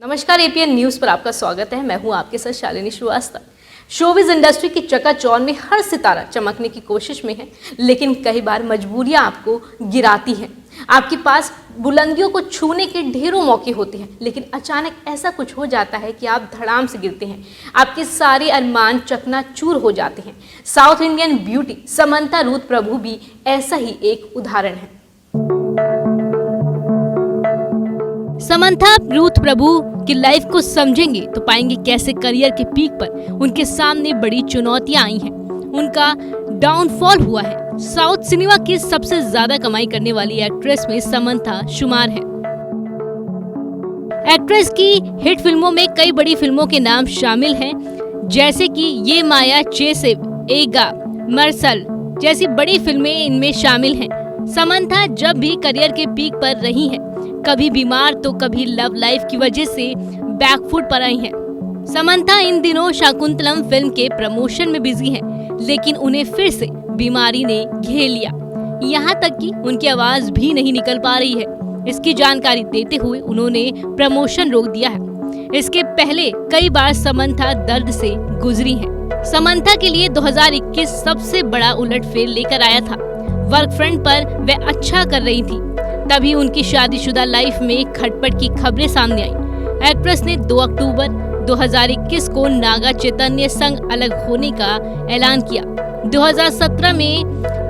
नमस्कार, APN news पर आपका स्वागत है। मैं हूं आपके साथ शालिनी श्रीवास्तव। शोबिज़ इंडस्ट्री की चकाचौंध में हर सितारा चमकने की कोशिश में है, लेकिन कई बार मजबूरियां आपको गिराती हैं। आपके पास बुलंदियों को छूने के ढेरों मौके होते हैं, लेकिन अचानक ऐसा कुछ हो जाता है कि आप धड़ाम से गिरते हैं। आपके सारे अरमान चकनाचूर हो जाते हैं। South Indian beauty Samantha Ruth Prabhu भी ऐसा ही एक उदाहरण है। समंथा रूथ प्रभु की लाइफ को समझेंगे तो पाएंगे कैसे करियर के पीक पर उनके सामने बड़ी चुनौतियां आई हैं, उनका डाउनफॉल हुआ है। साउथ सिनेमा की सबसे ज्यादा कमाई करने वाली एक्ट्रेस में समंथा शुमार है। एक्ट्रेस की हिट फिल्मों में कई बड़ी फिल्मों के नाम शामिल हैं, जैसे कि ये माया, चेसेव, एगा, मर्सल जैसी बड़ी फिल्में इनमें शामिल हैं। समंथा जब भी करियर के पीक पर रही हैं, कभी बीमार तो कभी लव लाइफ की वजह से बैकफुट पर आई हैं। समंथा इन दिनों शाकुंतलम फिल्म के प्रमोशन में बिजी हैं, लेकिन उन्हें फिर से बीमारी ने घेर लिया। यहाँ तक कि उनकी आवाज भी नहीं निकल पा रही है। इसकी जानकारी देते हुए उन्होंने प्रमोशन रोक दिया है। इसके पहले कई बार समंथा दर्द से गुजरी हैं। समंथा के लिए 2021 सबसे बड़ा उलटफेर लेकर आया था। वर्क फ्रंट पर वह अच्छा कर रही थी, तभी उनकी शादीशुदा लाइफ में खटपट की खबरें सामने आई। एक्ट्रेस ने 2 अक्टूबर 2021 को नागा चैतन्य संग अलग होने का ऐलान किया। 2017 में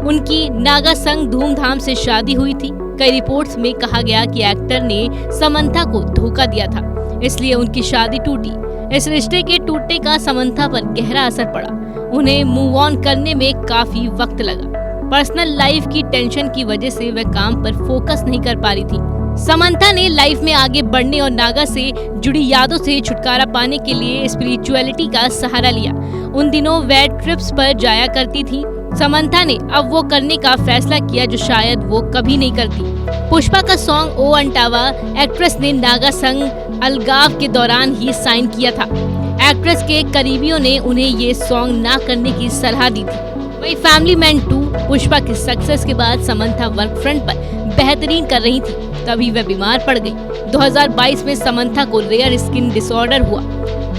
उनकी नागा संग धूमधाम से शादी हुई थी। कई रिपोर्ट्स में कहा गया कि एक्टर ने समंथा को धोखा दिया था, इसलिए उनकी शादी टूटी। इस रिश्ते के टूटने का समंथा पर गहरा असर पड़ा। उन्हें मूव ऑन करने में काफी वक्त लगा। पर्सनल लाइफ की टेंशन की वजह से वह काम पर फोकस नहीं कर पा रही थी। समंथा ने लाइफ में आगे बढ़ने और नागा से जुड़ी यादों से छुटकारा पाने के लिए स्पिरिचुअलिटी का सहारा लिया। उन दिनों वह ट्रिप्स पर जाया करती थी। समंथा ने अब वो करने का फैसला किया जो शायद वो कभी नहीं करती। पुष्पा का सॉन्ग ओ अंटावा एक्ट्रेस ने नागा संग अलगाव के दौरान ही साइन किया था। एक्ट्रेस के करीबियों ने उन्हें ये सॉन्ग ना करने की सलाह दी थी। वही फैमिली मैन 2 पुष्पा के सक्सेस के बाद समंथा वर्क फ्रंट पर बेहतरीन कर रही थी, तभी वह बीमार पड़ गई। 2022 में समंथा को रेयर स्किन डिसऑर्डर हुआ।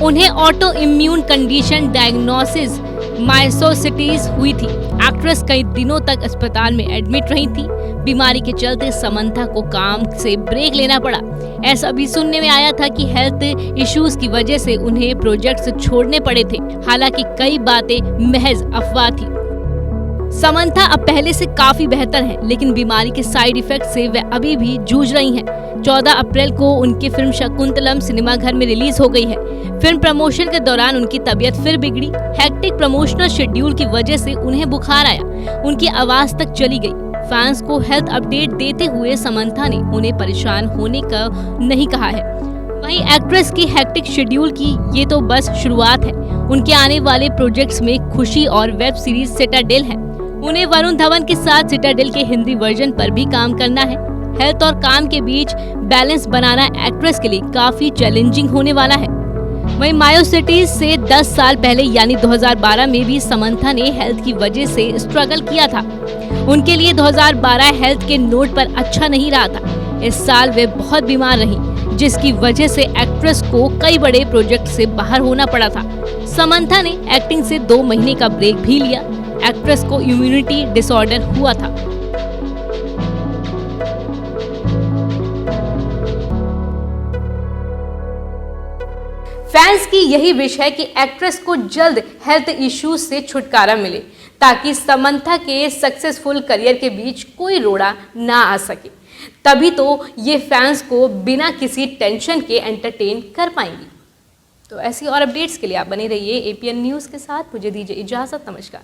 उन्हें auto immune condition diagnosis myositis हुई थी। एक्ट्रेस कई दिनों तक अस्पताल में एडमिट रही थी। बीमारी के चलते समंथा को काम से ब्रेक लेना पड़ा। ऐसा भी सुनने में आया था कि हेल्थ इश्यूज की वजह से उन्हें प्रोजेक्ट्स छोड़ने पड़े थे। हालांकि कई बातें महज अफवाह थी। समंथा अब पहले से काफी बेहतर हैं, लेकिन बीमारी के साइड इफेक्ट से वे अभी भी जूझ रही हैं। 14 अप्रैल को उनकी फिल्म शकुंतलम सिनेमाघर में रिलीज हो गई है। फिल्म प्रमोशन के दौरान उनकी तबीयत फिर बिगड़ी। हेक्टिक प्रमोशनल शेड्यूल की वजह से उन्हें बुखार आया। उनकी आवाज तक चली गई। फैंस को हेल्थ अपडेट देते हुए समंथा ने उन्हें परेशान होने का नहीं कहा है। वहीं एक्ट्रेस की हेक्टिक शेड्यूल की ये तो बस शुरुआत है। उनके आने वाले प्रोजेक्ट्स में खुशी और वेब सीरीज सिटाडेल है। उन्हें वरुण धवन के साथ सिटाडेल के हिंदी वर्जन पर भी काम करना है। हेल्थ और काम के बीच बैलेंस बनाना एक्ट्रेस के लिए काफी चैलेंजिंग होने वाला है। वहीं मायोसिटिस से 10 साल पहले यानी 2012 में भी समंथा ने हेल्थ की वजह से स्ट्रगल किया था। उनके लिए 2012 हेल्थ के नोट पर अच्छा नहीं रहा था। इस साल वे बहुत बीमार रही, जिसकी वजह से एक्ट्रेस को कई बड़े प्रोजेक्ट से बाहर होना पड़ा था। समंथा ने एक्टिंग से 2 महीने का ब्रेक भी लिया। एक्ट्रेस को इम्यूनिटी डिसऑर्डर हुआ था। फैंस की यही विश है कि एक्ट्रेस को जल्द हेल्थ इश्यूज से छुटकारा मिले, ताकि समंथा के सक्सेसफुल करियर के बीच कोई रोड़ा ना आ सके। तभी तो ये फैंस को बिना किसी टेंशन के एंटरटेन कर पाएंगी। तो ऐसी और अपडेट्स के लिए आप बने रहिए एपीएन न्यूज़ के साथ। मुझे दीजिए इजाज़त। नमस्कार।